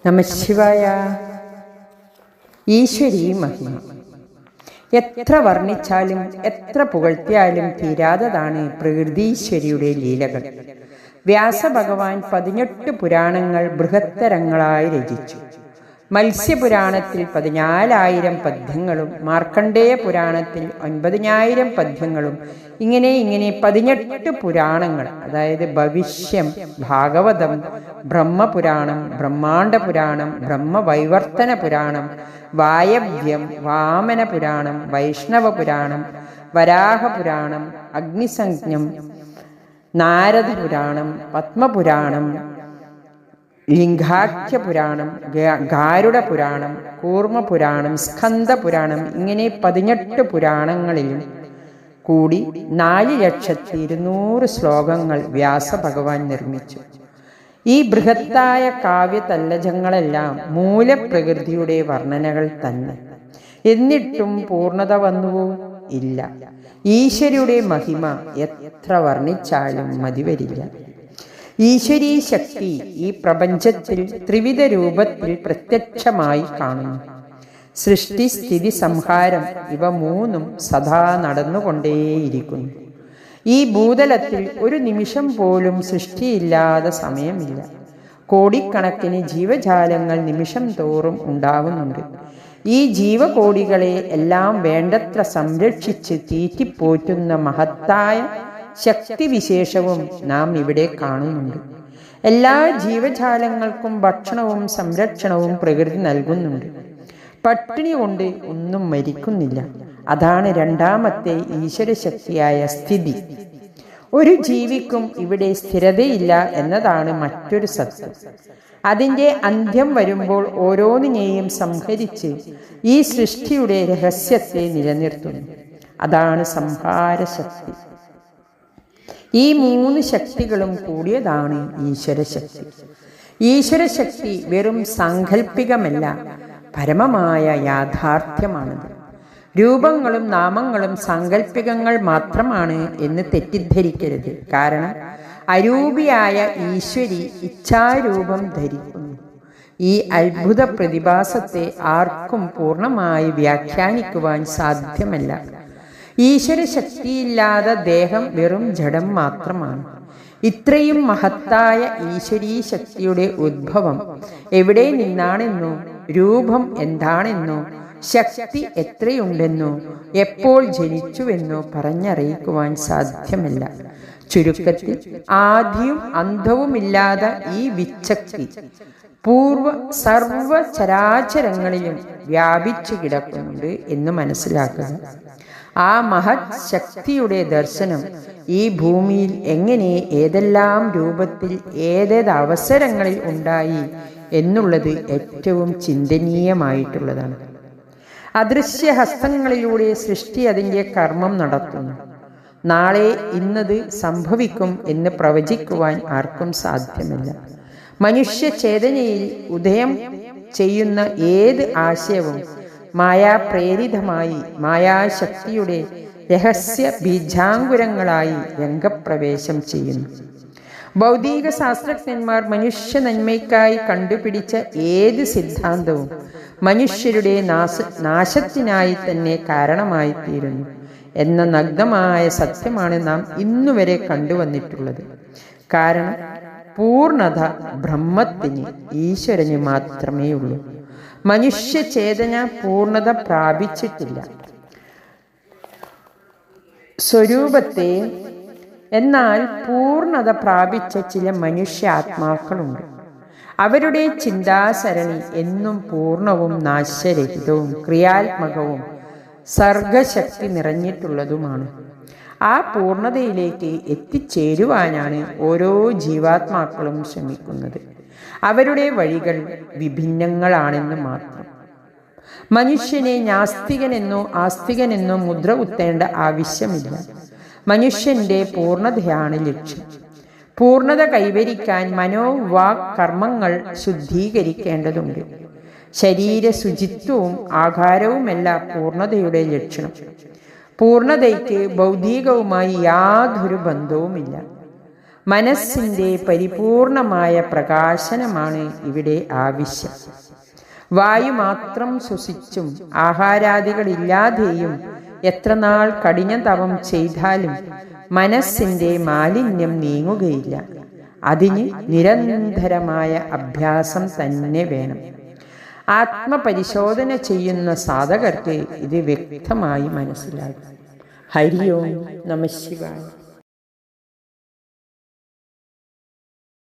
നമഃശിവായ. ഈശ്വരീ മഹിമ എത്ര വർണ്ണിച്ചാലും എത്ര പുകഴ്ത്തിയാലും തീരാത്തതാണ് പ്രകൃതീശ്വരിയുടെ ലീലകൾ. വ്യാസഭഗവാൻ 18 പുരാണങ്ങൾ ബൃഹത്തരങ്ങളായി രചിച്ചു. മത്സ്യപുരാണത്തിൽ 14,000 പദ്യങ്ങളും മാർക്കണ്ഡേയ പുരാണത്തിൽ 9,000 പദ്യങ്ങളും ഇങ്ങനെ 18 പുരാണങ്ങൾ, അതായത് ഭവിഷ്യം, ഭാഗവതം, ബ്രഹ്മപുരാണം, ബ്രഹ്മാണ്ഡ പുരാണം, ബ്രഹ്മവൈവർത്തന പുരാണം, വായവ്യം, വാമന പുരാണം, വൈഷ്ണവ പുരാണം, വരാഹപുരാണം, അഗ്നിസംജ്ഞം, നാരദ പുരാണം, പത്മപുരാണം, ലിംഗാഖ്യ പുരാണം, ഗാരുഡ പുരാണം, കൂർമ്മപുരാണം, സ്കന്ദപുരാണം ഇങ്ങനെ 18 പുരാണങ്ങളിലും കൂടി 4,200,000 ശ്ലോകങ്ങൾ വ്യാസഭഗവാൻ നിർമ്മിച്ചു. ഈ ബൃഹത്തായ കാവ്യതല്ലജങ്ങളെല്ലാം മൂലപ്രകൃതിയുടെ വർണ്ണനകൾ തന്നെ. എന്നിട്ടും പൂർണ്ണത വന്നുവോ? ഇല്ല. ഈശ്വരിയുടെ മഹിമ എത്ര വർണ്ണിച്ചാലും മതിവരില്ല. ഈശ്വരീ ശക്തി ഈ പ്രപഞ്ചത്തിൽ ത്രിവിധ രൂപത്തിൽ പ്രത്യക്ഷമായി കാണുന്നു. സൃഷ്ടി, സ്ഥിതി, സംഹാരം ഇവ മൂന്നും സദാ നടന്നുകൊണ്ടേയിരിക്കുന്നു. ഈ ഭൂതലത്തിൽ ഒരു നിമിഷം പോലും സൃഷ്ടിയില്ലാതെ സമയമില്ല. കോടിക്കണക്കിന് ജീവജാലങ്ങൾ നിമിഷം തോറും ഉണ്ടാവുന്നുണ്ട്. ഈ ജീവകോടികളെ എല്ലാം വേണ്ടത്ര സംരക്ഷിച്ച് തീറ്റിപ്പോറ്റുന്ന മഹത്തായ ശക്തിവിശേഷവും നാം ഇവിടെ കാണുന്നുണ്ട്. എല്ലാ ജീവജാലങ്ങൾക്കും ഭക്ഷണവും സംരക്ഷണവും പ്രകൃതി നൽകുന്നുണ്ട്. പട്ടിണി കൊണ്ട് ഒന്നും മരിക്കുന്നില്ല. അതാണ് രണ്ടാമത്തെ ഈശ്വരശക്തിയായ സ്ഥിതി. ഒരു ജീവിക്കും ഇവിടെ സ്ഥിരതയില്ല എന്നതാണ് മറ്റൊരു സത്യം. അതിൻ്റെ അന്ത്യം വരുമ്പോൾ ഓരോന്നിനെയും സംഹരിച്ച് ഈ സൃഷ്ടിയുടെ രഹസ്യത്തെ നിലനിർത്തുന്നു. അതാണ് സംഹാരശക്തി. ഈ 3 ശക്തികളും കൂടിയതാണ് ഈശ്വരശക്തി. ഈശ്വരശക്തി വെറും സാങ്കല്പികമല്ല, പരമമായ യാഥാർത്ഥ്യമാണത്. രൂപങ്ങളും നാമങ്ങളും സാങ്കല്പികങ്ങൾ മാത്രമാണ് എന്ന് തെറ്റിദ്ധരിക്കരുത്. കാരണം അരൂപിയായ ഈശ്വരി ഇച്ഛാരൂപം ധരിക്കുന്നു. ഈ അത്ഭുത പ്രതിഭാസത്തെ ആർക്കും പൂർണ്ണമായി വ്യാഖ്യാനിക്കുവാൻ സാധ്യമല്ല. ഈശ്വരശക്തിയില്ലാതെ ദേഹം വെറും ജഡം മാത്രമാണ്. ഇത്രയും മഹത്തായ ഈശ്വരീ ശക്തിയുടെ ഉദ്ഭവം എവിടെ നിന്നാണെന്നോ, രൂപം എന്താണെന്നോ, ശക്തി എത്രയുണ്ടെന്നോ, എപ്പോൾ ജനിച്ചുവെന്നോ പറഞ്ഞറിയിക്കുവാൻ സാധ്യമല്ല. ചുരുക്കത്തിൽ ആദിയും അന്തവുമില്ലാതെ ഈ വിശക്തി പൂർവ സർവ ചരാചരങ്ങളിലും വ്യാപിച്ചു കിടക്കുന്നുണ്ട് എന്ന് മനസ്സിലാക്കുക. ആ മഹത് ശക്തിയുടെ ദർശനം ഈ ഭൂമിയിൽ എങ്ങനെ, ഏതെല്ലാം രൂപത്തിൽ, ഏതേത് അവസരങ്ങളിൽ ഉണ്ടായി എന്നുള്ളത് ഏറ്റവും ചിന്തനീയമായിട്ടുള്ളതാണ്. അദൃശ്യഹസ്തങ്ങളിലൂടെ സൃഷ്ടി അതിൻ്റെ കർമ്മം നടത്തുന്നു. നാളെ ഇന്നത് സംഭവിക്കും എന്ന് പ്രവചിക്കുവാൻ ആർക്കും സാധ്യമല്ല. മനുഷ്യചേതനയിൽ ഉദയം ചെയ്യുന്ന ഏത് ആശയവും മായാപ്രേരിതമായി മായാശക്തിയുടെ രഹസ്യ ബീജാങ്കുരങ്ങളായി രംഗപ്രവേശം ചെയ്യുന്നു. ഭൗതിക ശാസ്ത്രജ്ഞന്മാർ മനുഷ്യ നന്മയ്ക്കായി കണ്ടുപിടിച്ച ഏത് സിദ്ധാന്തവും മനുഷ്യരുടെ നാശത്തിനായി തന്നെ കാരണമായി തീരുന്നു എന്ന നഗ്നമായ സത്യമാണ് നാം ഇന്നുവരെ കണ്ടുവന്നിട്ടുള്ളത്. കാരണം പൂർണ്ണത ബ്രഹ്മത്തിന്, ഈശ്വരന് മാത്രമേ ഉള്ളൂ. മനുഷ്യചേതന പൂർണ്ണത പ്രാപിച്ചിട്ടില്ല സ്വരൂപത്തെ. എന്നാൽ പൂർണ്ണത പ്രാപിച്ച ചില മനുഷ്യാത്മാക്കളുണ്ട്. അവരുടെ ചിന്താസരണി എന്നും പൂർണ്ണവും നാശരഹിതവും ക്രിയാത്മകവും സർഗശക്തി നിറഞ്ഞിട്ടുള്ളതുമാണ്. ആ പൂർണ്ണതയിലേക്ക് എത്തിച്ചേരുവാനാണ് ഓരോ ജീവാത്മാക്കളും ശ്രമിക്കുന്നത്. അവരുടെ വഴികൾ വിഭിന്നങ്ങളാണെന്ന് മാത്രം. മനുഷ്യനെ നാസ്തികനെന്നോ ആസ്തികനെന്നോ മുദ്ര കുത്തേണ്ട ആവശ്യമില്ല. മനുഷ്യന്റെ പൂർണ്ണതയാണ് ലക്ഷ്യം. പൂർണ്ണത കൈവരിക്കാൻ മനോവാക് കർമ്മങ്ങൾ ശുദ്ധീകരിക്കേണ്ടതുണ്ട്. ശരീര ശുചിത്വവും ആഹാരവുമല്ല പൂർണ്ണതയുടെ ലക്ഷണം. പൂർണ്ണതയ്ക്ക് ഭൗതികവുമായി യാതൊരു ബന്ധവുമില്ല. മനസ്സിൻ്റെ പരിപൂർണമായ പ്രകാശനമാണ് ഇവിടെ ആവശ്യം. വായു മാത്രം ശ്വസിച്ചും ആഹാരാദികളില്ലാതെയും എത്ര നാൾ കഠിന തപം ചെയ്താലും മനസ്സിൻ്റെ മാലിന്യം നീങ്ങുകയില്ല. അതിന് നിരന്തരമായ അഭ്യാസം തന്നെ വേണം. ആത്മപരിശോധന ചെയ്യുന്ന സാധകർക്ക് ഇത് വ്യക്തമായി മനസ്സിലാകും. ഹരി ഓം നമഃ ശിവായ.